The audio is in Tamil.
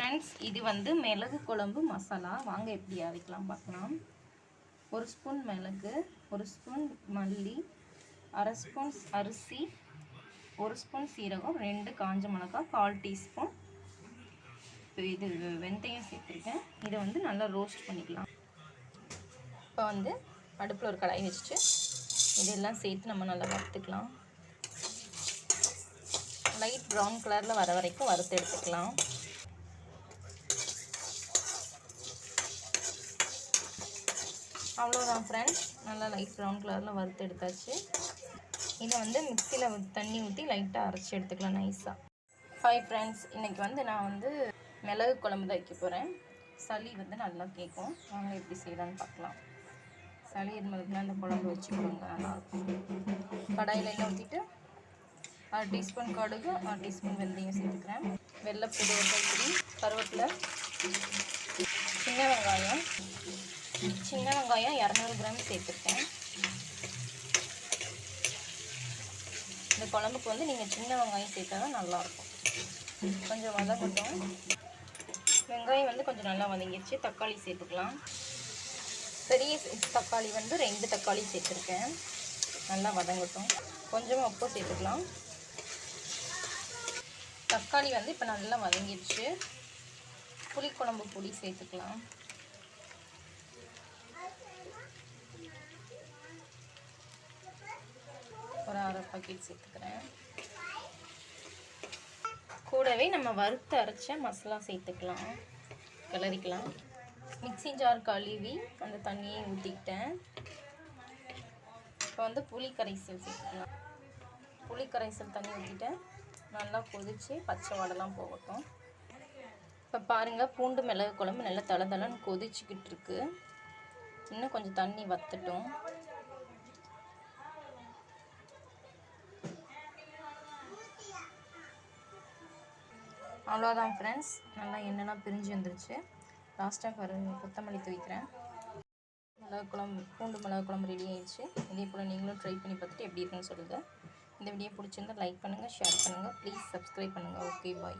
ஃப்ரெண்ட்ஸ், இது வந்து மிளகு குழம்பு மசாலா. வாங்க எப்படி அரைக்கலாம் பார்க்கலாம். 1 ஸ்பூன் மிளகு, 1 ஸ்பூன் மல்லி, 1/2 ஸ்பூன் அரிசி, 1 ஸ்பூன் சீரகம், 2 காஞ்ச மிளகாய், 1/4 டீஸ்பூன் இது வெந்தயம் சேர்த்துருக்கேன். இதை வந்து நல்லா ரோஸ்ட் பண்ணிக்கலாம். இப்போ வந்து அடுப்பில் ஒரு கடாய் வச்சுட்டு இதெல்லாம் சேர்த்து நம்ம நல்லா வறுத்துக்கலாம். லைட் ப்ரௌன் கலரில் வர வரைக்கும் வறுத்து எடுத்துக்கலாம். அவ்வளோதான் ஃப்ரெண்ட்ஸ், நல்லா லைட் ப்ரௌன் கலரில் வறுத்து எடுத்தாச்சு. இதை வந்து மிக்சியில் தண்ணி ஊற்றி லைட்டாக அரைச்சி எடுத்துக்கலாம் நைஸாக. ஹாய் ஃப்ரெண்ட்ஸ், இன்றைக்கி வந்து நான் வந்து மிளகு குழம்பு தான் வைக்க போகிறேன். சளி வந்து நல்லா கேட்கும். வாங்க எப்படி செய்யலான்னு பார்க்கலாம். சளி இருந்ததுக்குலாம் இந்த குழம்பு வச்சு கொடுங்க, நல்லாயிருக்கும். கடாயில் எண்ணெய் ஊற்றிட்டு 1/2 டீஸ்பூன் கடுகு, 1/2 டீஸ்பூன் வெந்தயம் சேர்த்துக்கிறேன். வெள்ளைப்பூடு, வெள்ளைப்பூடி, கருவேப்பிலை, சின்ன வெங்காயம் 200 கிராம் சேர்த்துருக்கேன். இந்த குழம்புக்கு வந்து நீங்கள் சின்ன வெங்காயம் சேர்த்தா தான் நல்லாயிருக்கும். கொஞ்சம் வதங்கட்டும். வெங்காயம் வந்து கொஞ்சம் நல்லா வதங்கிடுச்சு. தக்காளி சேர்த்துக்கலாம். பெரிய தக்காளி வந்து 2 தக்காளி சேர்த்துருக்கேன். நல்லா வதங்கட்டும். கொஞ்சமாக உப்பு சேர்த்துக்கலாம். தக்காளி வந்து இப்போ நல்லா வதங்கிடுச்சு. புளிக்குழம்பு பொடி சேர்த்துக்கலாம். ஒரு 1/2 பாக்கெட் சேர்த்துக்கிறேன். கூடவே நம்ம வறுத்து அரைச்ச மசாலா சேர்த்துக்கலாம். கிளறிக்கலாம். மிக்ஸி ஜார் கழுவி அந்த தண்ணியை ஊற்றிக்கிட்டேன். இப்போ வந்து புளி கரைசல் சேர்த்துக்கலாம். புளி கரைசல் தண்ணி ஊற்றிட்டேன். நல்லா கொதித்து பச்சை வாடெல்லாம் போகட்டும். இப்போ பாருங்கள், பூண்டு மிளகு குழம்பு நல்லா தளன்னு கொதிச்சுக்கிட்டு இருக்கு. இன்னும் கொஞ்சம் தண்ணி வற்றட்டும். அவ்வளோதான் ஃப்ரெண்ட்ஸ், நல்லா எண்ணெய்லாம் பிரிஞ்சு வந்துருச்சு. லாஸ்ட்டாக கொத்தமல்லி தூவிக்கிறேன். பூண்டு மிளகு குழம்பு ரெடி ஆயிடுச்சு. இதே போல் நீங்களும் ட்ரை பண்ணி பார்த்துட்டு எப்படி இருக்குன்னு சொல்லுங்கள். இந்த வீடியோ பிடிச்சிருந்தா லைக் பண்ணுங்கள், ஷேர் பண்ணுங்கள், ப்ளீஸ் சப்ஸ்கிரைப் பண்ணுங்கள். ஓகே, பாய்.